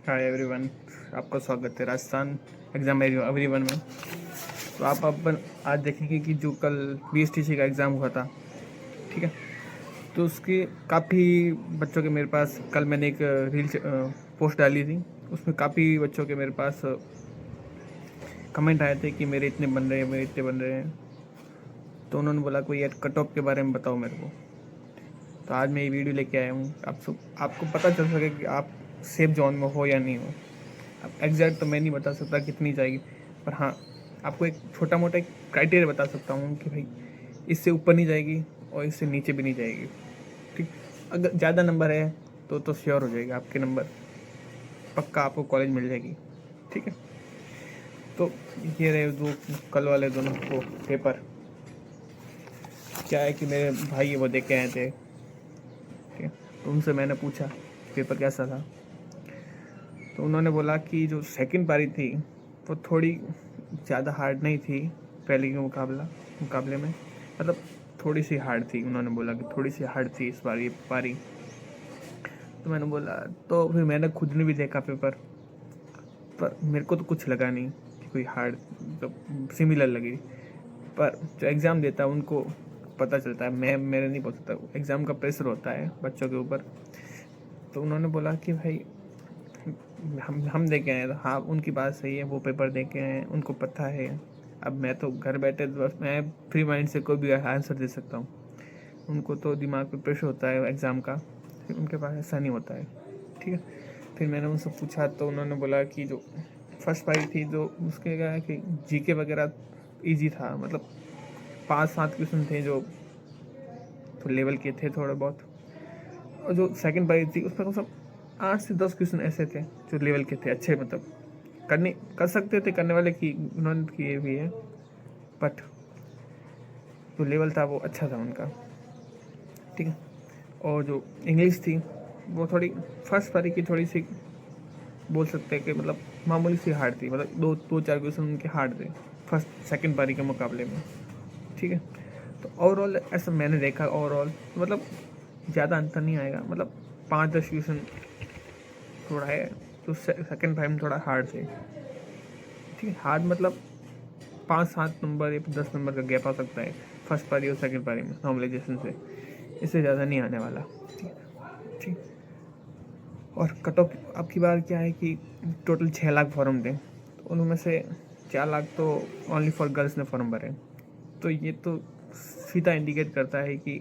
Hi everyone, आपका स्वागत है राजस्थान एग्ज़ाम एवरीवन में। तो आप अपन आज देखेंगे कि जो कल बीएसटीसी का एग्ज़ाम हुआ था, ठीक है। तो उसके काफ़ी बच्चों के मेरे पास कल मैंने एक रील पोस्ट डाली थी। उसमें काफ़ी बच्चों के मेरे पास कमेंट आए थे कि मेरे इतने बन रहे हैं, मेरे इतने बन रहे हैं। तो उन्होंने बोला कोई यार कट ऑफ के बारे में बताओ मेरे को। तो आज मैं ये वीडियो लेके आया हूँ आपको पता चल सके कि आप सेफ जोन में हो या नहीं हो। अब एग्जैक्ट तो मैं नहीं बता सकता कितनी जाएगी, पर हाँ आपको एक छोटा मोटा एक क्राइटेरिया बता सकता हूँ कि भाई इससे ऊपर नहीं जाएगी और इससे नीचे भी नहीं जाएगी, ठीक। अगर ज़्यादा नंबर है तो श्योर हो जाएगा आपके नंबर, पक्का आपको कॉलेज मिल जाएगी, ठीक है। तो ये रहे दो कल वाले दोनों को पेपर। क्या है कि मेरे भाई वो देख के आए थे, ठीक है। तो उनसे मैंने पूछा पेपर कैसा था। तो उन्होंने बोला कि जो सेकंड पारी थी वो थोड़ी ज़्यादा हार्ड नहीं थी पहले के मुकाबले में, मतलब थोड़ी सी हार्ड थी। उन्होंने बोला कि थोड़ी सी हार्ड थी इस बार ये पारी। तो मैंने बोला, तो फिर मैंने खुद ने भी देखा पेपर, पर मेरे को तो कुछ लगा नहीं कि कोई हार्ड मतलब सिमिलर लगी। पर जो एग्ज़ाम देता है उनको पता चलता है, मैं मेरे नहीं पता, एग्ज़ाम का प्रेशर होता है बच्चों के ऊपर। तो उन्होंने बोला कि भाई हम दे के आए। तो हाँ उनकी बात सही है, वो पेपर दे के आए, उनको पता है। अब मैं तो घर बैठे तो बस मैं फ्री माइंड से कोई भी आंसर दे सकता हूँ। उनको तो दिमाग पे प्रेशर होता है एग्ज़ाम का, फिर उनके पास ऐसा नहीं होता है, ठीक है। फिर मैंने उनसे पूछा तो उन्होंने बोला कि जो फर्स्ट पारी थी जो उसके क्या है कि जीके वगैरह ईजी था, मतलब 5-7 क्वेश्चन थे जो तो लेवल के थे थोड़े बहुत। और जो सेकंड पारी थी उसमें कम से कम 8 से 10 क्वेश्चन ऐसे थे जो लेवल के थे, अच्छे, मतलब कर सकते थे करने वाले की उन्होंने किए भी है, बट जो लेवल था वो अच्छा था उनका, ठीक है। और जो इंग्लिश थी वो थोड़ी फर्स्ट पारी की थोड़ी सी बोल सकते हैं कि मतलब मामूली सी हार्ड थी, मतलब दो चार क्वेश्चन उनके हार्ड थे फर्स्ट सेकंड पारी के मुकाबले में, ठीक है। तो ओवरऑल ऐसा मैंने देखा, ओवरऑल मतलब ज़्यादा अंतर नहीं आएगा, मतलब 5-10 क्वेश्चन थोड़ा है तो सेकंड पारी में थोड़ा हार्ड थे, ठीक है। हार्ड मतलब 5-7 नंबर या 10 नंबर का गैप आ सकता है फर्स्ट पारी और सेकंड पारी में नॉर्मलाइजेशन से, इससे ज़्यादा नहीं आने वाला, ठीक। और कट ऑफ अब की बार क्या है कि टोटल 6 लाख फॉर्म थे, तो उनमें से 4 लाख तो ओनली फॉर गर्ल्स ने फॉर्म भरे। तो ये तो सीधा इंडिकेट करता है कि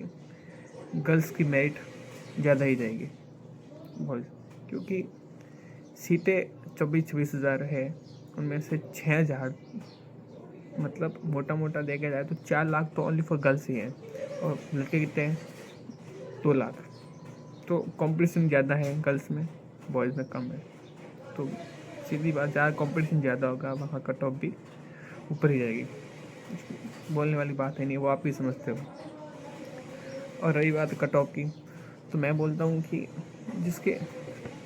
गर्ल्स की मेरिट ज़्यादा ही जाएगी बहुत, क्योंकि सीटें 24-26 हज़ार है, उनमें से 6 हज़ार, मतलब मोटा मोटा देखा जाए तो 4 लाख तो ओनली फॉर गर्ल्स ही हैं, और लड़के कितने हैं 2 लाख। तो कंपटीशन ज़्यादा है गर्ल्स में, बॉयज़ में कम है। तो सीधी बात, जहाँ कंपटीशन ज़्यादा होगा वहाँ कट ऑफ भी ऊपर ही जाएगी, बोलने वाली बात है नहीं, वो आप ही समझते हो। और रही बात कट ऑफ की, तो मैं बोलता हूँ कि जिसके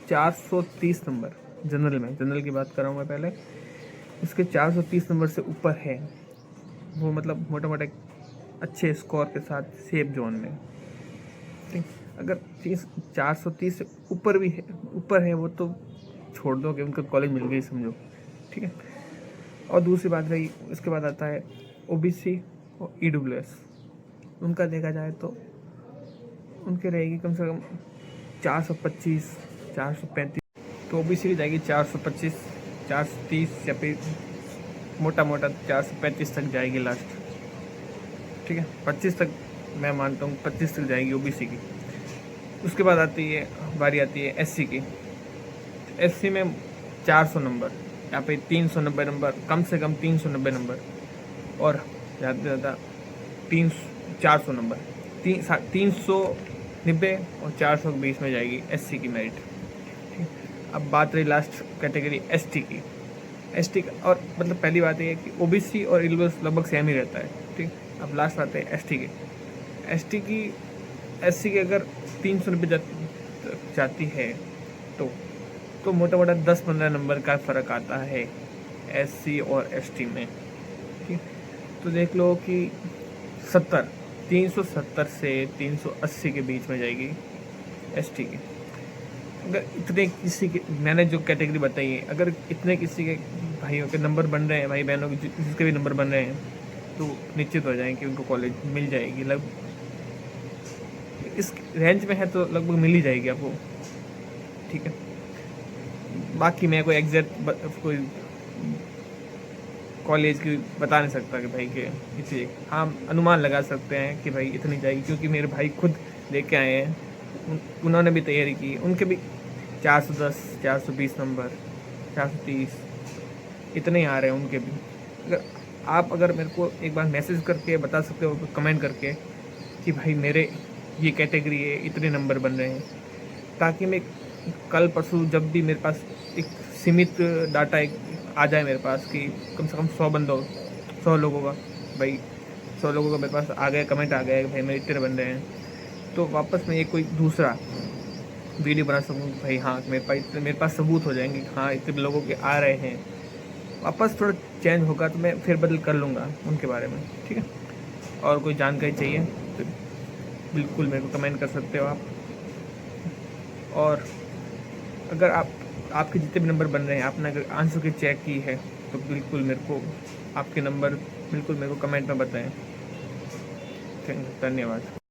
430 नंबर जनरल की बात कर रहा हूँ मैं पहले, उसके 430 नंबर से ऊपर है वो, मतलब मोटा मोटा अच्छे स्कोर के साथ सेफ जोन में, ठीक। अगर 430 से ऊपर है वो तो छोड़ दो कि उनका कॉलेज मिल गई समझो, ठीक है। और दूसरी बात रही, उसके बाद आता है ओबीसी और ईडब्ल्यूएस। उनका देखा जाए तो उनके रहेगी कम से कम 425 435। तो ओबीसी की जाएगी 425 430, या फिर मोटा मोटा 435 तक जाएगी लास्ट, ठीक है। 25 तक मैं मानता हूँ, 25 तक जाएगी ओबीसी की। उसके बाद बारी आती है एससी की। एससी में 400 नंबर या फिर 390 नंबर, कम से कम 390 नंबर, और ज़्यादा से ज़्यादा 400 नंबर, 390 और 400 के बीच में जाएगी एससी की मेरिट, ठीक। अब बात रही लास्ट कैटेगरी एसटी की। एसटी का, और मतलब पहली बात ये है कि ओबीसी और ईडब्ल्यूएस लगभग सेम ही रहता है, ठीक। अब लास्ट बात है एसटी की। एससी की अगर 390 जाती है तो मोटा मोटा 10-15 नंबर का फ़र्क आता है एससी और एसटी में, ठीक। तो देख लो कि 370 से 380 के बीच में जाएगी एसटी की। अगर इतने किसी के, मैंने जो कैटेगरी बताई है, अगर इतने किसी के भाइयों के नंबर बन रहे हैं, भाई बहनों के जिसके भी नंबर बन रहे हैं, तो निश्चित हो जाएं कि उनको कॉलेज मिल जाएगी। इस रेंज में है तो लगभग मिल ही जाएगी आपको, ठीक है। बाकी मैं कोई एग्जैक्ट कोई कॉलेज की बता नहीं सकता कि भाई के इतने, हाँ अनुमान लगा सकते हैं कि भाई इतनी जाएगी, क्योंकि मेरे भाई खुद लेके आए हैं, उन्होंने भी तैयारी की, उनके भी 410 420 नंबर, 430 इतने ही आ रहे हैं उनके भी। अगर मेरे को एक बार मैसेज करके बता सकते हो, कमेंट करके, कि भाई मेरे ये कैटेगरी है, इतने नंबर बन रहे हैं, ताकि मैं कल परसों जब भी मेरे पास एक सीमित डाटा एक आ जाए मेरे पास, कि कम से कम 100 लोगों का, भाई 100 लोगों का मेरे पास आ गया, कमेंट आ गया कि भाई मेरे इतने बन रहे हैं, तो वापस मैं ये कोई दूसरा वीडियो बना सकूँ भाई, हाँ मेरे पास सबूत हो जाएंगे, हाँ इतने लोगों के आ रहे हैं। वापस थोड़ा चेंज होगा तो मैं फिर बदल कर लूँगा उनके बारे में, ठीक है। और कोई जानकारी चाहिए तो बिल्कुल मेरे को कमेंट कर सकते हो आप। और अगर आपके जितने भी नंबर बन रहे हैं, आपने अगर आंसर की चेक की है, तो बिल्कुल मेरे को आपके नंबर बिल्कुल मेरे को कमेंट में बताएं। धन्यवाद।